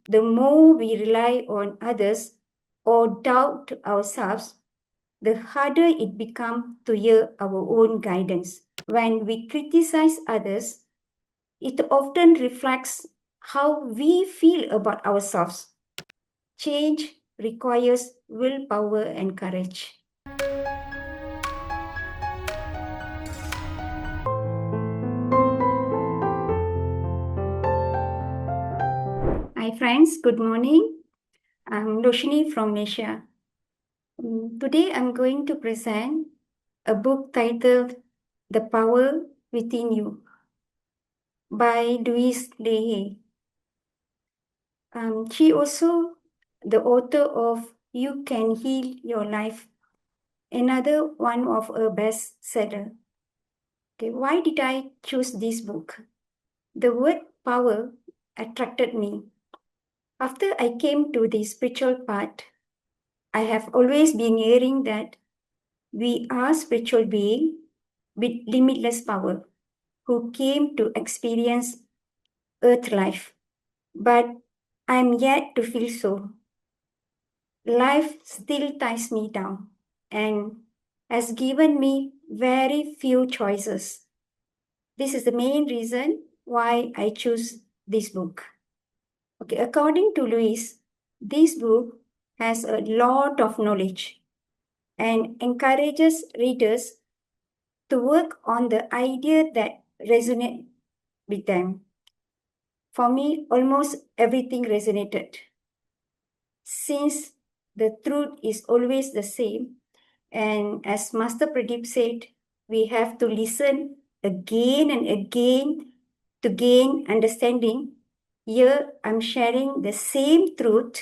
the more we rely on others or doubt ourselves, the harder it becomes to hear our own guidance. When we criticize others, it often reflects how we feel about ourselves. Change requires willpower and courage. Hi friends, good morning. I'm Roshini from Malaysia. Today I'm going to present a book titled The Power Within You by Louise. She also the author of You Can Heal Your Life, another one of her bestseller. Okay, why did I choose this book? The word power attracted me. After I came to the spiritual part, I have always been hearing that we are spiritual beings with limitless power who came to experience earth life. But I'm yet to feel so. Life still ties me down and has given me very few choices. This is the main reason why I choose this book. Okay, according to Louise, this book has a lot of knowledge and encourages readers to work on the idea that resonate with them. For me, almost everything resonated. Since the truth is always the same, and as Master Pradeep said, we have to listen again and again to gain understanding. Here, I'm sharing the same truth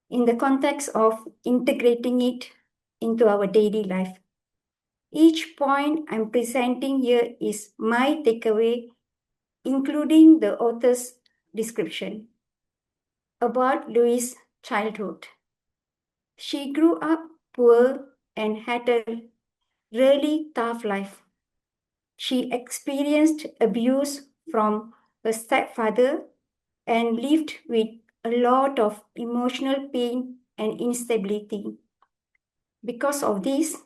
in the context of integrating it into our daily life. Each point I'm presenting here is my takeaway, including the author's description. About Louise's childhood. She grew up poor and had a really tough life. She experienced abuse from her stepfather and lived with a lot of emotional pain and instability. Because of this,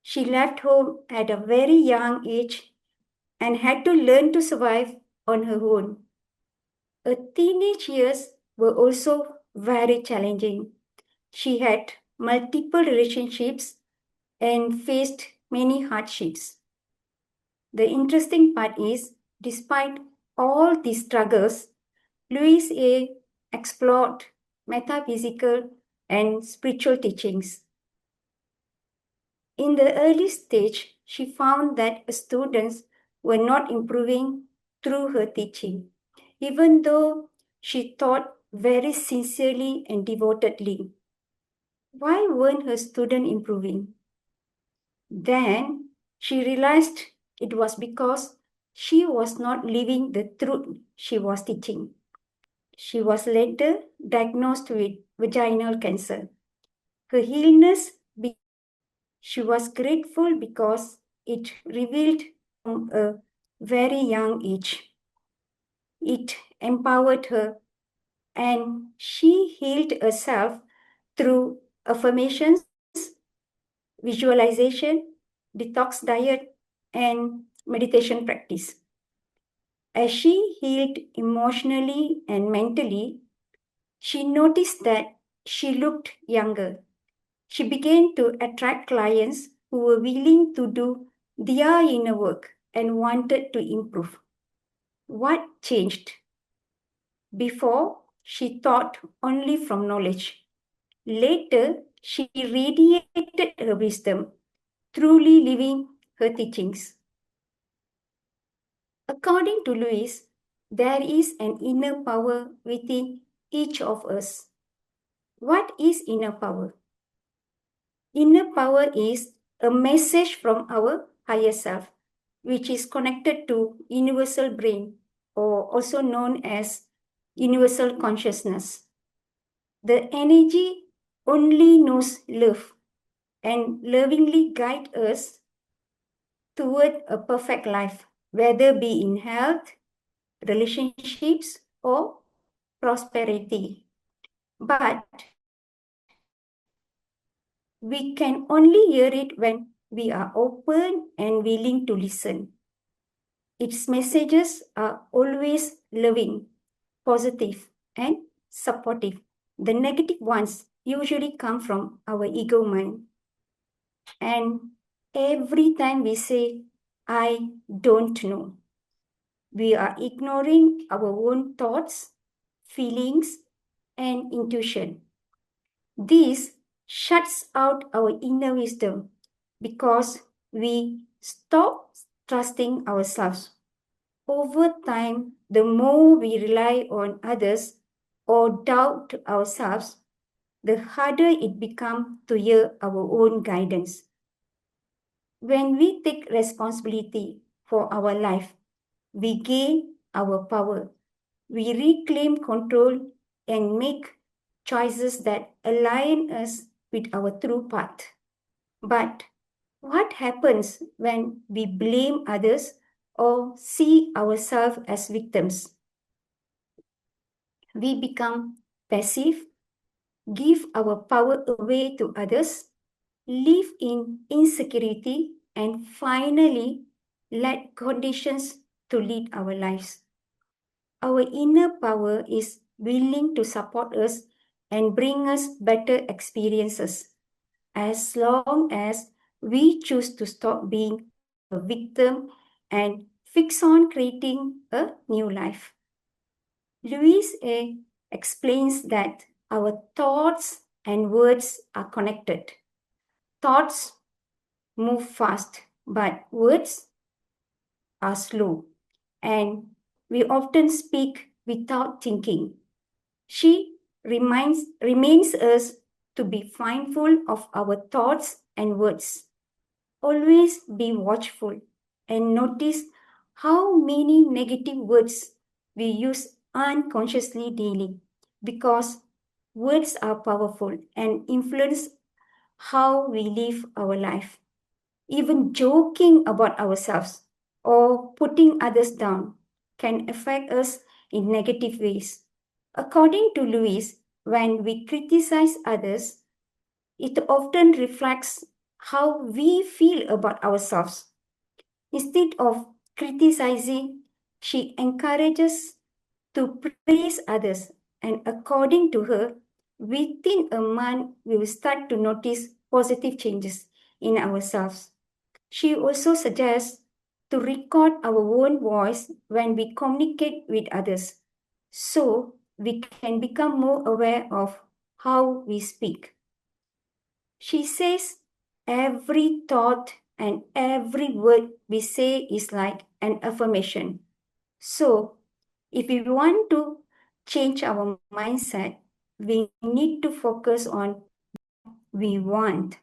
she left home at a very young age and had to learn to survive on her own. Her teenage years were also very challenging. She had multiple relationships and faced many hardships. The interesting part is, despite all these struggles, Louise A. explored metaphysical and spiritual teachings. In the early stage, she found that students were not improving through her teaching, even though she taught very sincerely and devotedly. Why weren't her students improving? Then she realized it was because she was not living the truth she was teaching. She was later diagnosed with vaginal cancer. Her illness, she was grateful because it revealed from a very young age. It empowered her and she healed herself through affirmations, visualization, detox diet, and meditation practice. As she healed emotionally and mentally, she noticed that she looked younger. She began to attract clients who were willing to do their inner work and wanted to improve. What changed? Before, she taught only from knowledge. Later, she radiated her wisdom, truly living her teachings. According to Louise, there is an inner power within each of us. What is inner power? Inner power is a message from our higher self, which is connected to universal brain, or also known as universal consciousness. The energy only knows love and lovingly guides us toward a perfect life, whether be in health, relationships, or prosperity. But we can only hear it when we are open and willing to listen. Its messages are always loving, positive, and supportive. The negative ones usually come from our ego mind. And every time we say, I don't know, we are ignoring our own thoughts, feelings, and intuition. This shuts out our inner wisdom because we stop trusting ourselves. Over time, the more we rely on others or doubt ourselves, the harder it becomes to hear our own guidance. When we take responsibility for our life, we gain our power. We reclaim control and make choices that align us with our true path. But what happens when we blame others or see ourselves as victims? We become passive, give our power away to others, live in insecurity, and finally let conditions to lead our lives. Our inner power is willing to support us and bring us better experiences as long as we choose to stop being a victim and fix on creating a new life. Louise explains that our thoughts and words are connected. Thoughts move fast, but words are slow, and we often speak without thinking. She remains us to be mindful of our thoughts and words. Always be watchful and notice how many negative words we use unconsciously daily, because words are powerful and influence how we live our life. Even joking about ourselves or putting others down can affect us in negative ways. According to Louise, when we criticize others, it often reflects how we feel about ourselves. Instead of criticizing, she encourages to praise others, and according to her, within a month we will start to notice positive changes in ourselves. She also suggests to record our own voice when we communicate with others, so we can become more aware of how we speak. She says every thought and every word we say is like an affirmation. So, if we want to change our mindset, we need to focus on we want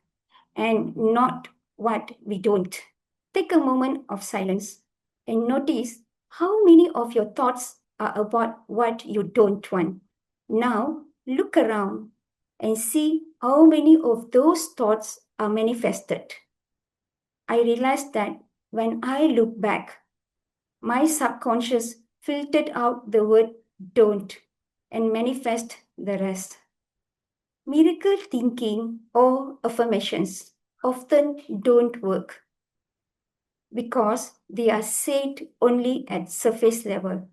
and not what we don't. Take a moment of silence and notice how many of your thoughts are about what you don't want. Now, look around and see how many of those thoughts are manifested. I realized that when I look back, my subconscious filtered out the word don't and manifest the rest. Miracle thinking or affirmations often don't work because they are said only at surface level,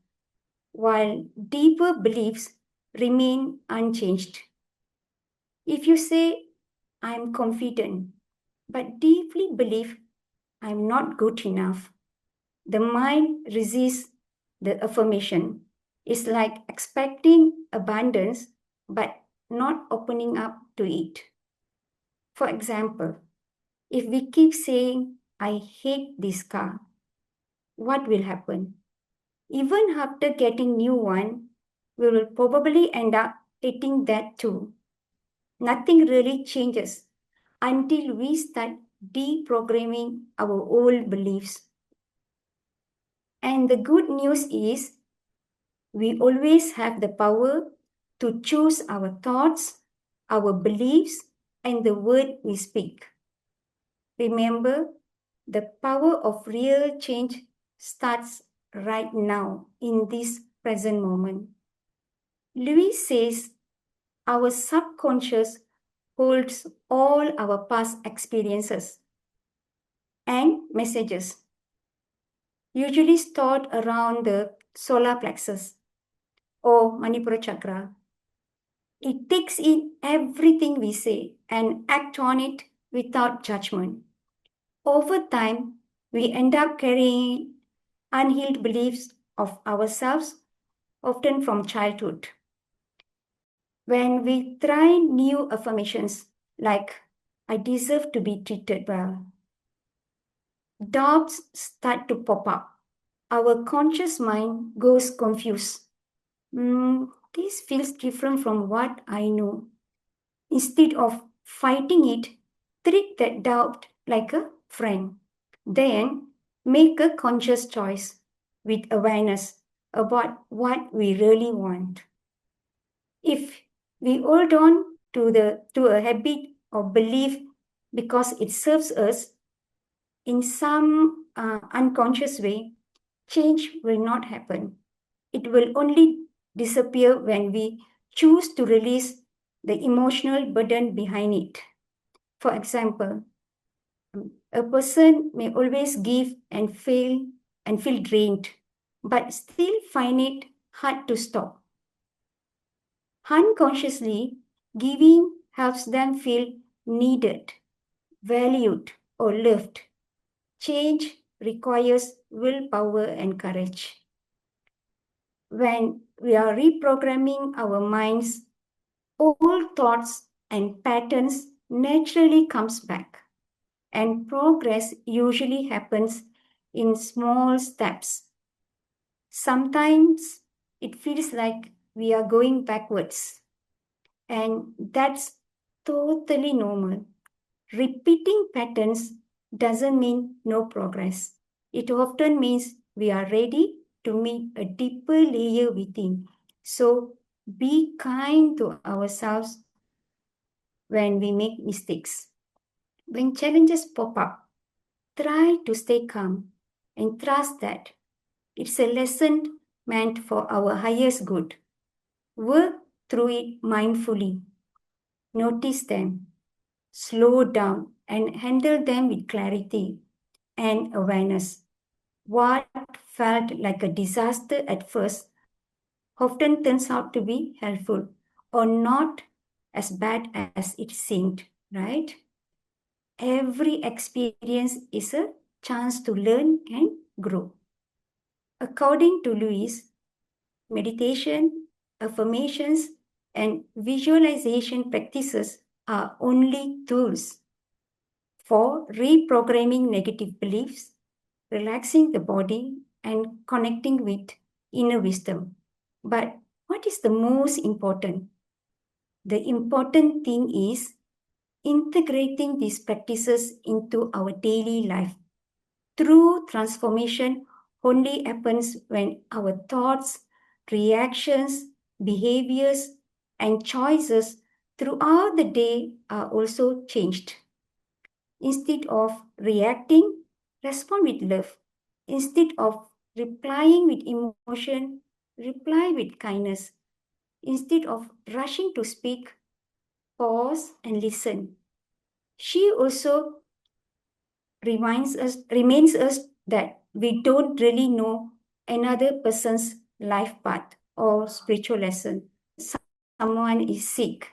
while deeper beliefs remain unchanged. If you say, I'm confident, but deeply believe I'm not good enough, the mind resists the affirmation. It's like expecting abundance but not opening up to it. For example, if we keep saying, I hate this car, what will happen? Even after getting new one, we will probably end up hating that too. Nothing really changes until we start deprogramming our old beliefs. And the good news is we always have the power to choose our thoughts, our beliefs, and the word we speak. Remember, the power of real change starts right now in this present moment. Louise says our subconscious holds all our past experiences and messages, usually stored around the solar plexus or Manipura chakra. It takes in everything we say and act on it without judgment. Over time, we end up carrying unhealed beliefs of ourselves, often from childhood. When we try new affirmations like, I deserve to be treated well, doubts start to pop up. Our conscious mind goes confused. This feels different from what I know. Instead of fighting it, treat that doubt like a friend. Then make a conscious choice with awareness about what we really want. If we hold on to a habit or belief because it serves us in some unconscious way, change will not happen. It will only disappear when we choose to release the emotional burden behind it. For example, a person may always give and feel drained, but still find it hard to stop. Unconsciously, giving helps them feel needed, valued, or loved. Change requires willpower and courage. When we are reprogramming our minds, old thoughts and patterns naturally comes back, and progress usually happens in small steps. Sometimes it feels like we are going backwards, and that's totally normal. Repeating patterns doesn't mean no progress. It often means we are ready to meet a deeper layer within. So be kind to ourselves when we make mistakes. When challenges pop up, try to stay calm and trust that it's a lesson meant for our highest good. Work through it mindfully. Notice them, slow down, and handle them with clarity and awareness. What felt like a disaster at first often turns out to be helpful or not as bad as it seemed, right? Every experience is a chance to learn and grow. According to Louise, meditation, affirmations, and visualization practices are only tools for reprogramming negative beliefs, relaxing the body, and connecting with inner wisdom. But what is the most important? The important thing is integrating these practices into our daily life. True transformation only happens when our thoughts, reactions, behaviors, and choices throughout the day are also changed. Instead of reacting, respond with love. Instead of replying with emotion, reply with kindness. Instead of rushing to speak, pause and listen. She also reminds us that we don't really know another person's life path or spiritual lesson. Someone is sick.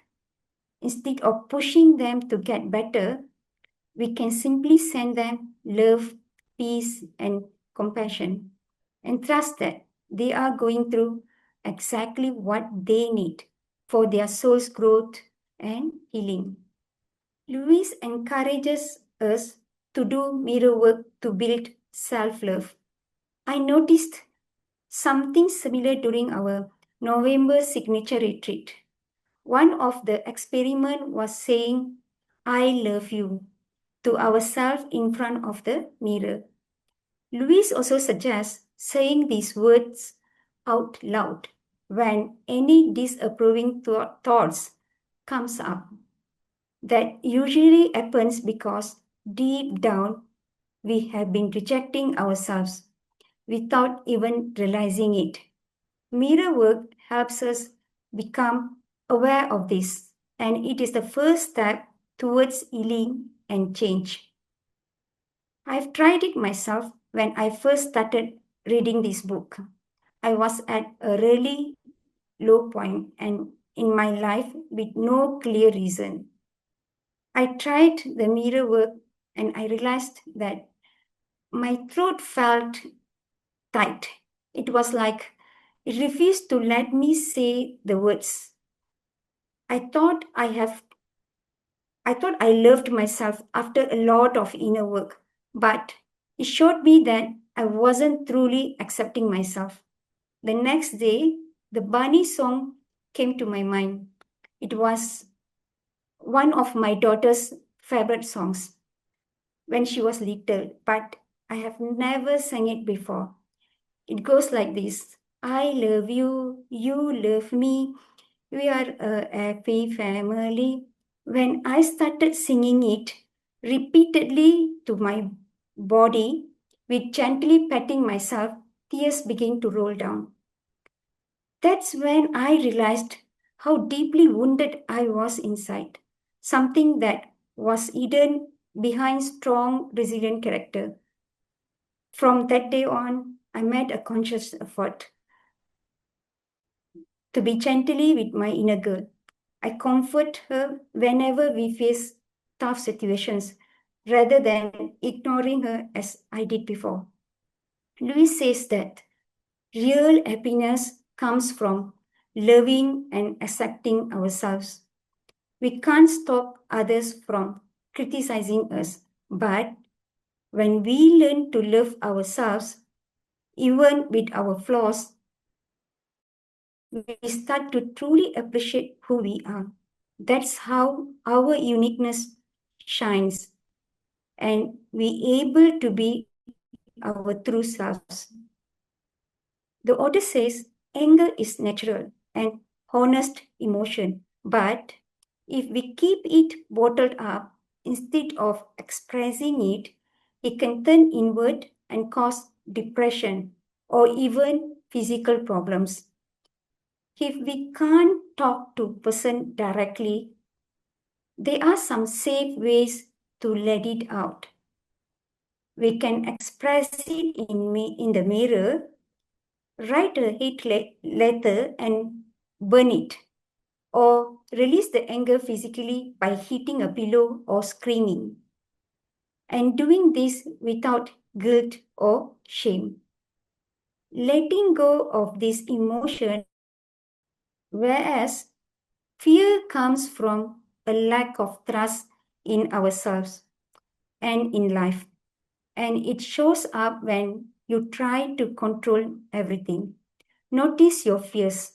Instead of pushing them to get better, we can simply send them love, peace, and compassion, and trust that they are going through exactly what they need for their soul's growth and healing. Louise encourages us to do mirror work to build self love. I noticed something similar during our November signature retreat. One of the experiment was saying, I love you to ourselves in front of the mirror. Louise also suggests saying these words out loud when any disapproving thoughts comes up. That usually happens because deep down we have been rejecting ourselves without even realizing it. Mirror work helps us become aware of this, and it is the first step towards healing and change. I've tried it myself when I first started reading this book. I was at a really low point and in my life with no clear reason. I tried the mirror work and I realized that my throat felt tight. It was like it refused to let me say the words. I thought I loved myself after a lot of inner work, but it showed me that I wasn't truly accepting myself. The next day, the Bunny song came to my mind. It was one of my daughter's favorite songs when she was little, but I have never sang it before. It goes like this: I love you, you love me, we are a happy family. When I started singing it repeatedly to my body, with gently patting myself, tears began to roll down. That's when I realized how deeply wounded I was inside, something that was hidden behind strong, resilient character. From that day on, I made a conscious effort to be gently with my inner girl. I comfort her whenever we face tough situations rather than ignoring her as I did before. Louise says that real happiness comes from loving and accepting ourselves. We can't stop others from criticizing us, but when we learn to love ourselves, even with our flaws, we start to truly appreciate who we are. That's how our uniqueness shines and we able to be our true selves. The author says anger is natural and honest emotion, but if we keep it bottled up instead of expressing it, it can turn inward and cause depression or even physical problems. If we can't talk to person directly, there are some safe ways to let it out. We can express it in the mirror, write a hate letter and burn it, or release the anger physically by hitting a pillow or screaming. And doing this without guilt or shame. Letting go of this emotion, whereas fear comes from a lack of trust in ourselves and in life. And it shows up when you try to control everything. Notice your fears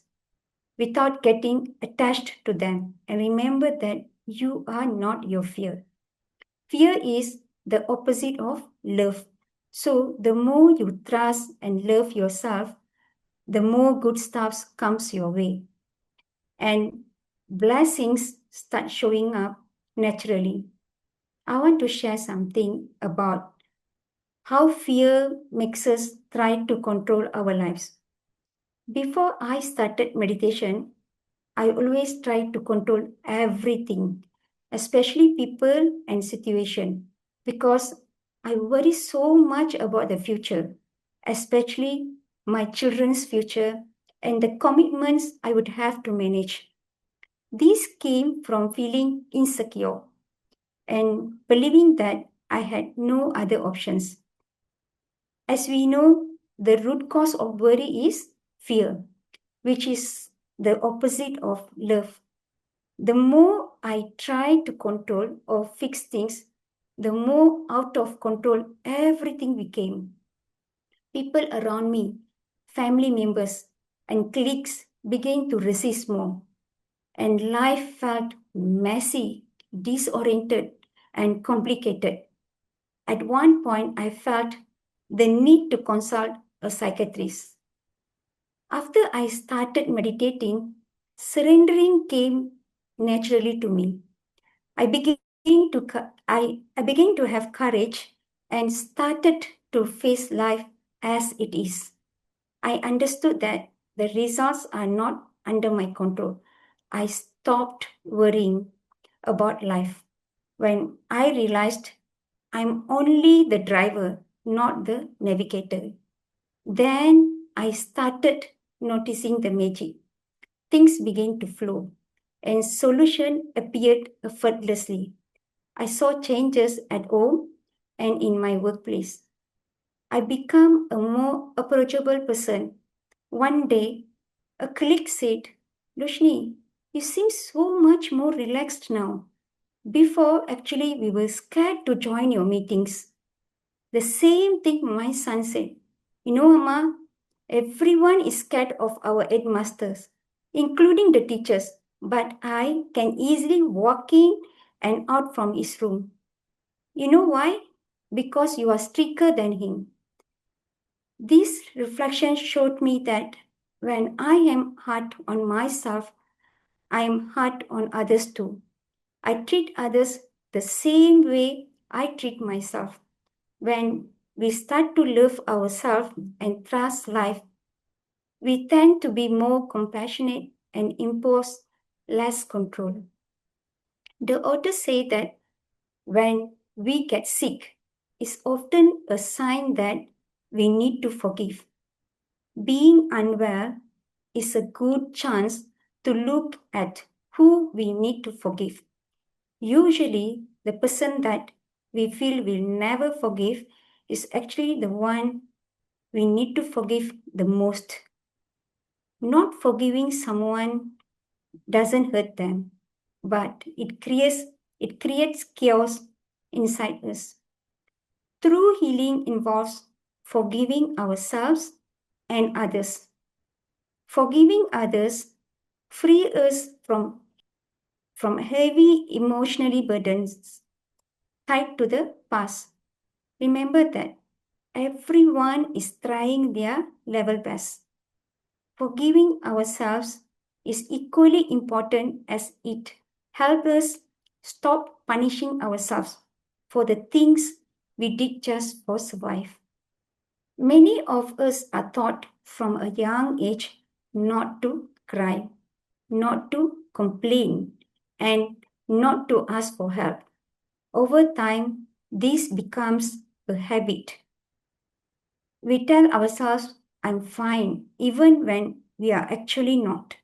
without getting attached to them. And remember that you are not your fear. Fear is the opposite of love. So the more you trust and love yourself, the more good stuff comes your way. And blessings start showing up naturally. I want to share something about how fear makes us try to control our lives. Before I started meditation, I always tried to control everything, especially people and situation, because I worry so much about the future, especially my children's future and the commitments I would have to manage. This came from feeling insecure and believing that I had no other options. As we know, the root cause of worry is fear, which is the opposite of love. The more I try to control or fix things, the more out of control everything became. People around me, family members, and colleagues began to resist more, and life felt messy, disoriented, and complicated. At one point, I felt the need to consult a psychiatrist. After I started meditating, surrendering came naturally to me. I began to have courage and started to face life as it is. I understood that the results are not under my control. I stopped worrying about life when I realized I'm only the driver, not the navigator. Then I started noticing the magic. Things began to flow and solution appeared effortlessly. I saw changes at home and in my workplace. I became a more approachable person. One day, a colleague said, Roshni, you seem so much more relaxed now. Before, actually, we were scared to join your meetings. The same thing my son said. You know, Amma, everyone is scared of our headmasters, including the teachers. But I can easily walk in and out from his room. You know why? Because you are stricter than him. This reflection showed me that when I am hard on myself, I am hard on others too. I treat others the same way I treat myself. When we start to love ourselves and trust life, we tend to be more compassionate and impose less control. The authors say that when we get sick, it's often a sign that we need to forgive. Being unwell is a good chance to look at who we need to forgive. Usually, the person that we feel will never forgive is actually the one we need to forgive the most. Not forgiving someone doesn't hurt them, but it creates chaos inside us. True healing involves forgiving ourselves and others. Forgiving others free us from heavy emotionally burdens tied to the past. Remember that everyone is trying their level best. Forgiving ourselves is equally important as it helps us stop punishing ourselves for the things we did just for survive. Many of us are taught from a young age not to cry, not to complain, and not to ask for help. Over time, this becomes a habit. We tell ourselves, I'm fine, even when we are actually not.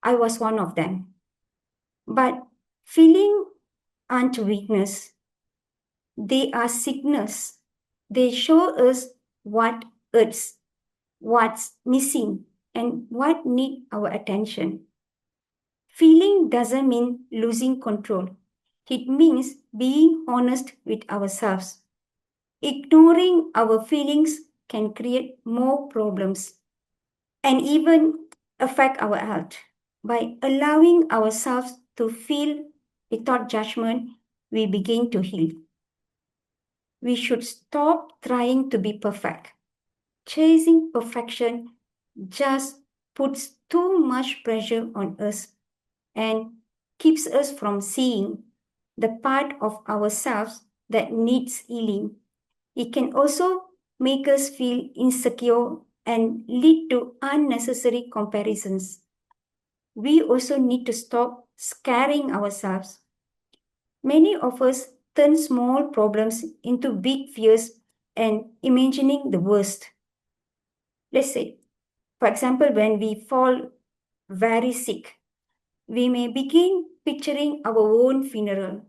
I was one of them. But feeling aren't weakness, they are signals. They show us what hurts, what's missing, and what need our attention. Feeling doesn't mean losing control. It means being honest with ourselves. Ignoring our feelings can create more problems and even affect our health. By allowing ourselves to feel without judgment, we begin to heal. We should stop trying to be perfect. Chasing perfection just puts too much pressure on us and keeps us from seeing the part of ourselves that needs healing. It can also make us feel insecure and lead to unnecessary comparisons. We also need to stop scaring ourselves. Many of us turn small problems into big fears and imagining the worst. Let's say, for example, when we fall very sick, we may begin picturing our own funeral.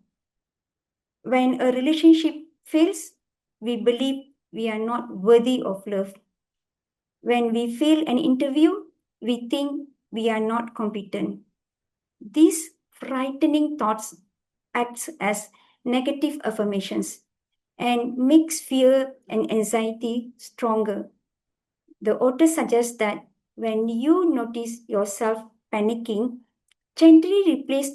When a relationship fails, we believe we are not worthy of love. When we fail an interview, we think we are not competent. These frightening thoughts act as negative affirmations and makes fear and anxiety stronger. The author suggests that when you notice yourself panicking, gently replace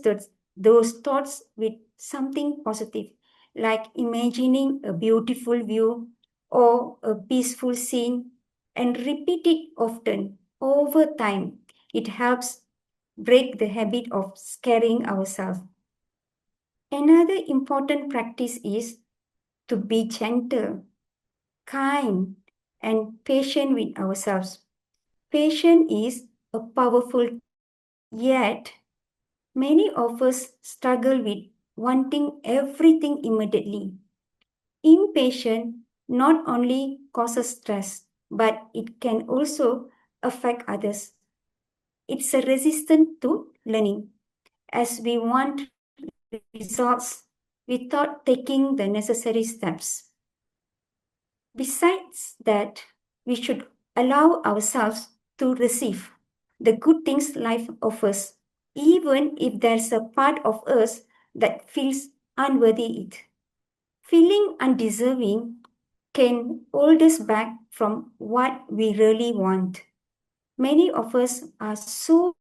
those thoughts with something positive, like imagining a beautiful view or a peaceful scene, and repeat it often. Over time, it helps break the habit of scaring ourselves. Another important practice is to be gentle, kind, and patient with ourselves. Patience is a powerful Yet, many of us struggle with wanting everything immediately. Impatience not only causes stress, but it can also affect others. It's a resistance to learning, as we want results without taking the necessary steps. Besides that, we should allow ourselves to receive the good things life offers, even if there's a part of us that feels unworthy it. Feeling undeserving can hold us back from what we really want. Many of us are so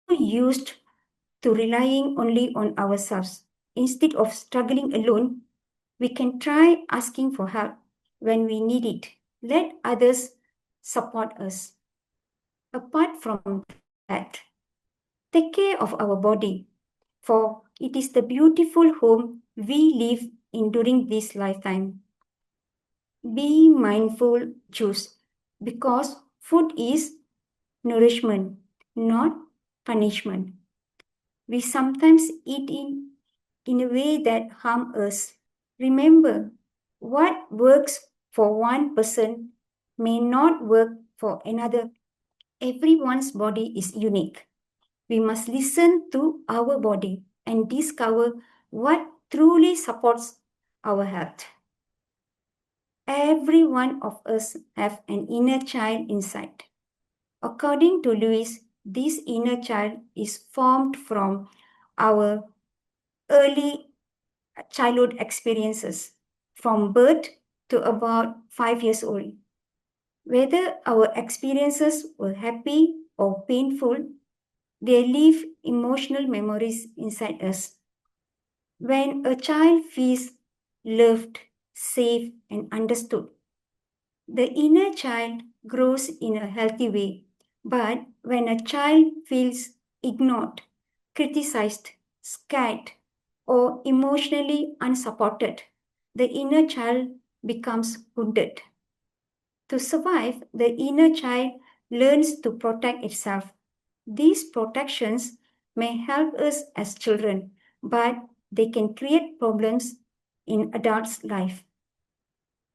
used to relying only on ourselves. Instead of struggling alone, we can try asking for help when we need it. Let others support us. Apart from that, take care of our body, for it is the beautiful home we live in during this lifetime. Be mindful, choose, because food is nourishment, not punishment. We sometimes eat in a way that harm us. Remember, what works for one person may not work for another. Everyone's body is unique. We must listen to our body and discover what truly supports our health. Every one of us have an inner child inside. According to Louise, this inner child is formed from our early childhood experiences, from birth to about 5 years old. Whether our experiences were happy or painful, they leave emotional memories inside us. When a child feels loved, safe, and understood, the inner child grows in a healthy way. But when a child feels ignored, criticized, scared, or emotionally unsupported, the inner child becomes wounded. To survive, the inner child learns to protect itself. These protections may help us as children, but they can create problems in adults' life.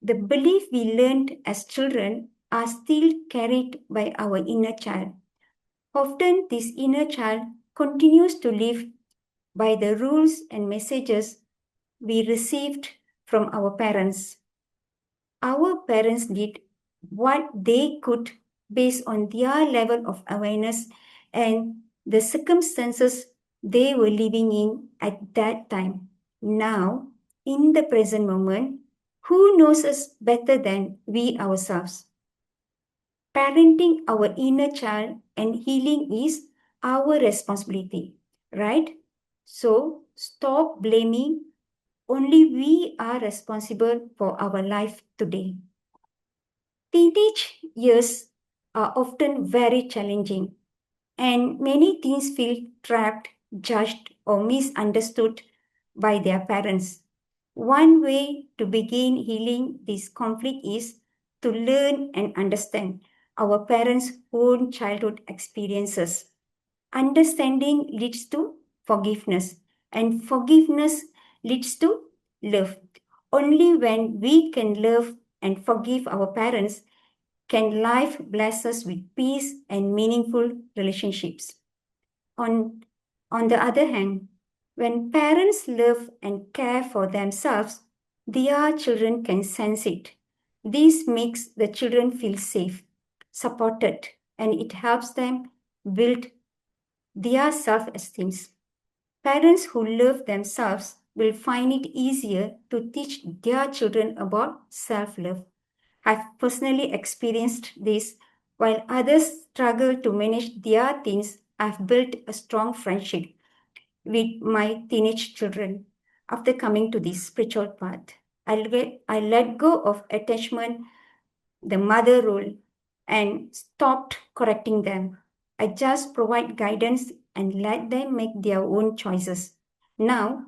The belief we learned as children are still carried by our inner child. Often, this inner child continues to live by the rules and messages we received from our parents. Our parents did what they could based on their level of awareness and the circumstances they were living in at that time. Now, in the present moment, who knows us better than we ourselves? Parenting our inner child and healing is our responsibility, right? So stop blaming. Only we are responsible for our life today. Teenage years are often very challenging, and many teens feel trapped, judged, or misunderstood by their parents. One way to begin healing this conflict is to learn and understand our parents' own childhood experiences. Understanding leads to forgiveness, and forgiveness leads to love. Only when we can love and forgive our parents can life bless us with peace and meaningful relationships. On, on the other hand, when parents love and care for themselves, their children can sense it. This makes the children feel safe, supported, and it helps them build their self-esteem. Parents who love themselves will find it easier to teach their children about self-love. I've personally experienced this. While others struggle to manage their teens, I've built a strong friendship with my teenage children after coming to this spiritual path. I let go of attachment, the mother role, and stopped correcting them. I just provide guidance and let them make their own choices. Now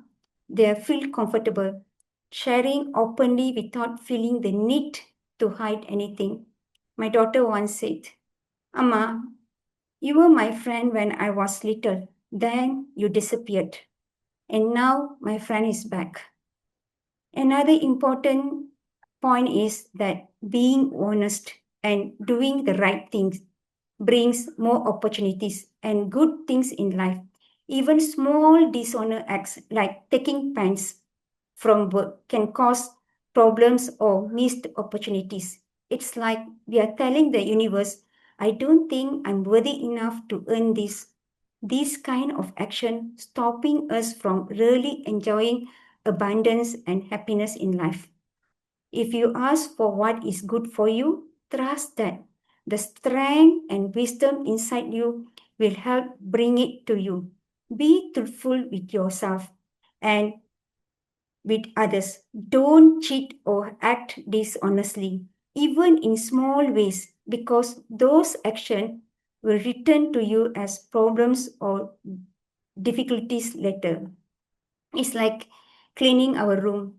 they feel comfortable sharing openly without feeling the need to hide anything. My daughter once said, Amma, You were my friend when I was little. Then you disappeared. And now my friend is back. Another important point is that being honest and doing the right things brings more opportunities and good things in life. Even small dishonor acts like taking pens from work can cause problems or missed opportunities. It's like we are telling the universe, I don't think I'm worthy enough to earn this. This kind of action stopping us from really enjoying abundance and happiness in life. If you ask for what is good for you, trust that the strength and wisdom inside you will help bring it to you. Be truthful with yourself and with others. Don't cheat or act dishonestly, even in small ways, because those actions will return to you as problems or difficulties later. It's like cleaning our room.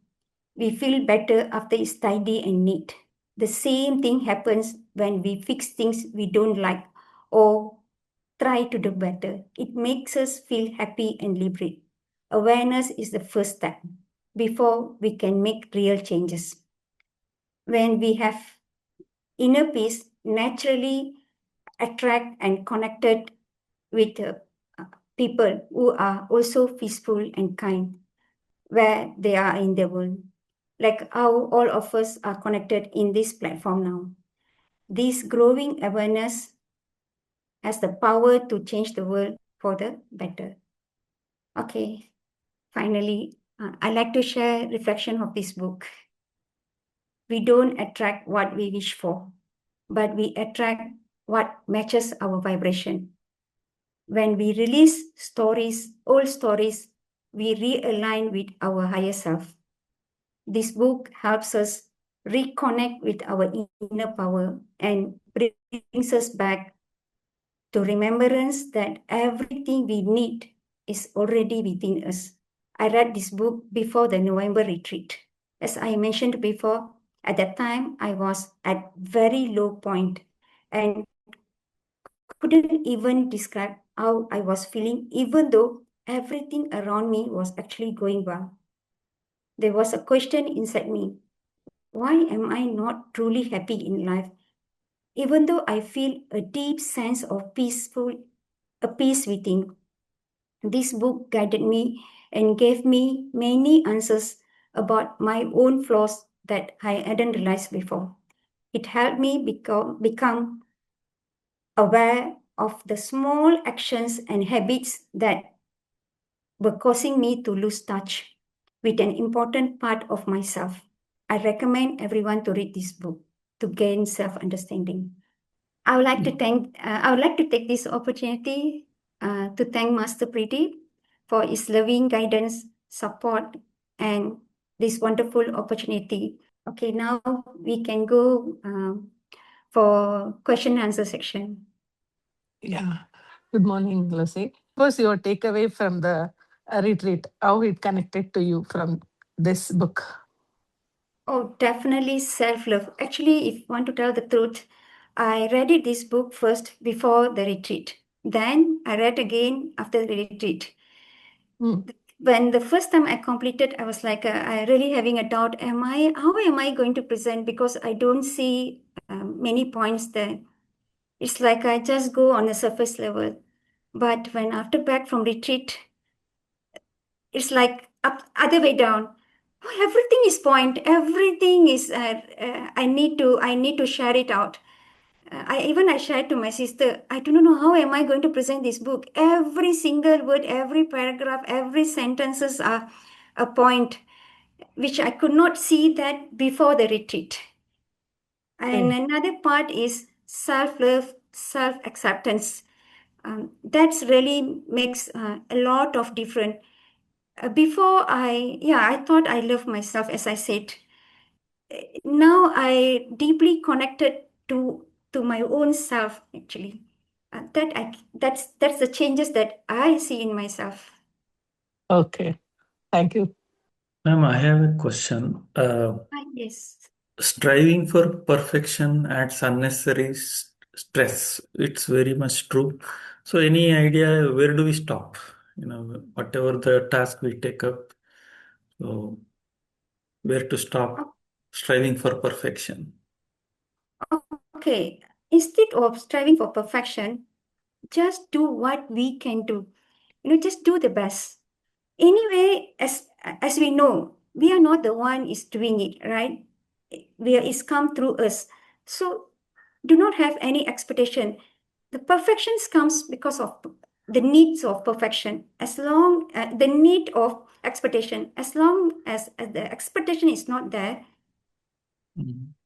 We feel better after it's tidy and neat. The same thing happens when we fix things we don't like or try to do better. It makes us feel happy and liberate. Awareness is the first step before we can make real changes. When we have inner peace, naturally attract and connected with people who are also peaceful and kind where they are in the world. Like how all of us are connected in this platform now. This growing awareness has the power to change the world for the better. Okay, finally, I like to share reflection of this book. We don't attract what we wish for, but we attract what matches our vibration. When we release stories, old stories, we realign with our higher self. This book helps us reconnect with our inner power and brings us back to remembrance that everything we need is already within us. I read this book before the November retreat. As I mentioned before, at that time I was at very low point and couldn't even describe how I was feeling, even though everything around me was actually going well. There was a question inside me. Why am I not truly happy in life? Even though I feel a deep sense of a peace within. This book guided me and gave me many answers about my own flaws that I hadn't realized before. It helped me become aware of the small actions and habits that were causing me to lose touch with an important part of myself. I recommend everyone to read this book to gain self-understanding. I would like to take this opportunity to thank Master Pradeep for his loving guidance, support, and this wonderful opportunity. Okay, now we can go for question and answer section. Yeah. Good morning, Lucy. What was your takeaway from the retreat? How it connected to you from this book? Oh, definitely self-love. Actually, if you want to tell the truth, I read this book first before the retreat. Then I read again after the retreat. Mm. When the first time I completed, I was like, I really having a doubt. How am I going to present? Because I don't see many points there. It's like I just go on a surface level. But when after back from retreat, it's like up other way down. Oh, everything is point. Everything is. I need to share it out. I shared to my sister. I do not know how am I going to present this book. Every single word, every paragraph, every sentences are a point, which I could not see that before the retreat. And Okay. another part is self-love, self-acceptance. That's really makes a lot of difference. I thought I love myself, as I said. Now I deeply connected to my own self, actually. That's the changes that I see in myself. Okay. Thank you. Ma'am, I have a question. Yes. Striving for perfection adds unnecessary stress. It's very much true. So any idea where do we stop? Whatever the task we take up, so where to stop striving for perfection? Okay, instead of striving for perfection, just do what we can do. Just do the best. Anyway, as we know, we are not the one is doing it, right? It's come through us. So do not have any expectation. The perfections comes because of the needs of perfection. As long the need of expectation, as long as the expectation is not there,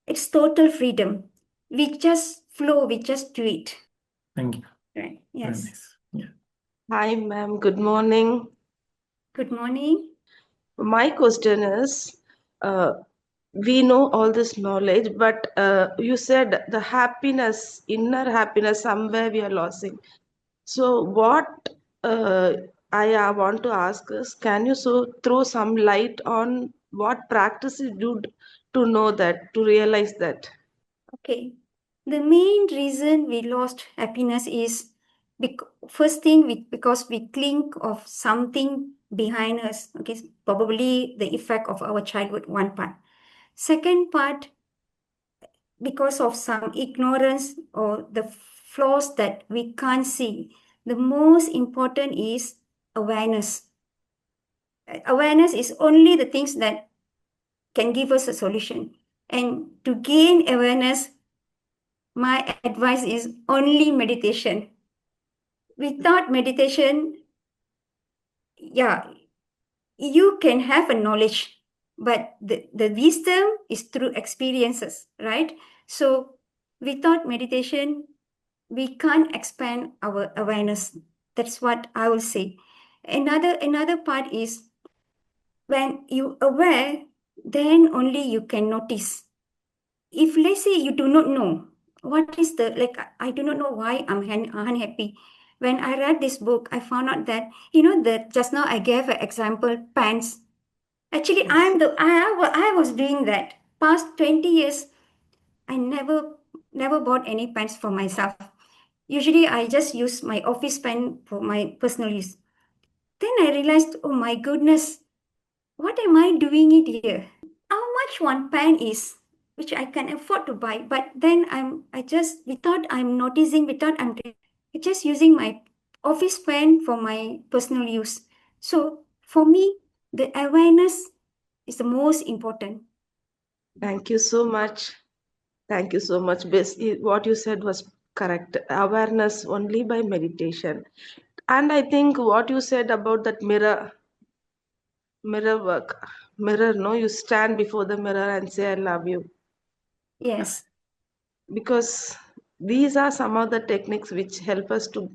it's total freedom. We just flow, we just do it. Thank you. Right. Very Yes. nice. Yeah. Hi, ma'am. Good morning. Good morning. My question is, we know all this knowledge, but you said the happiness, inner happiness, somewhere we are losing. So what I want to ask is, can you throw some light on what practices do to know that, to realize that? Okay. The main reason we lost happiness is first thing because we cling of something behind us. Okay, probably the effect of our childhood, one part. Second part, because of some ignorance or the flaws that we can't see. The most important is awareness. Awareness is only the things that can give us a solution. And to gain awareness, my advice is only meditation. Without meditation, yeah, you can have a knowledge, but the wisdom is through experiences, right? So without meditation, we can't expand our awareness. That's what I will say. Another part is when you aware, then only you can notice. If let's say you do not know what is the like, I do not know why I'm unhappy. When I read this book, I found out that that just now I gave an example pants. Actually, Yes. I was doing that past 20 years. I never bought any pants for myself. Usually, I just use my office pen for my personal use. Then I realized, oh my goodness, what am I doing it here? How much one pen is, which I can afford to buy. But then I just, without I'm noticing, without I'm just using my office pen for my personal use. So for me, the awareness is the most important. Thank you so much. Thank you so much. What you said was correct. Awareness only by meditation. And I think what you said about that mirror work, no, you stand before the mirror and say, I love you. Yes. Because these are some of the techniques which help us to.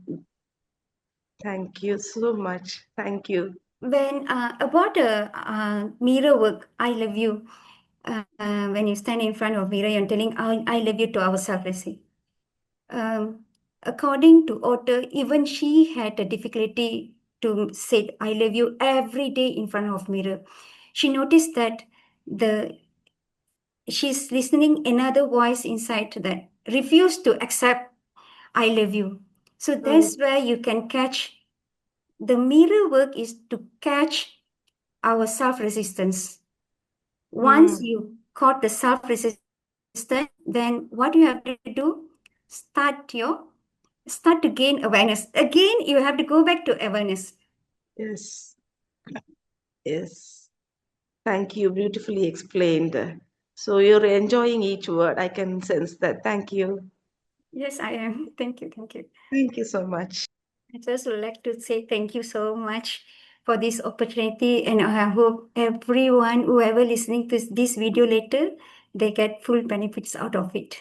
Thank you so much. Thank you. When about mirror work, I love you. When you stand in front of mirror, you're telling I love you to ourselves, let's say. According to author, even she had a difficulty to say I love you every day in front of mirror. She noticed that she's listening another voice inside that refused to accept I love you. So that's where you can catch. The mirror work is to catch our self-resistance. Once you caught the self-resistance, then what you have to do, start to gain awareness. Again, you have to go back to awareness. Yes. Yes. Thank you. Beautifully explained. So you're enjoying each word. I can sense that. Thank you. Yes, I am. Thank you. Thank you so much. I just would like to say thank you so much for this opportunity, and I hope everyone, whoever listening to this video later, they get full benefits out of it.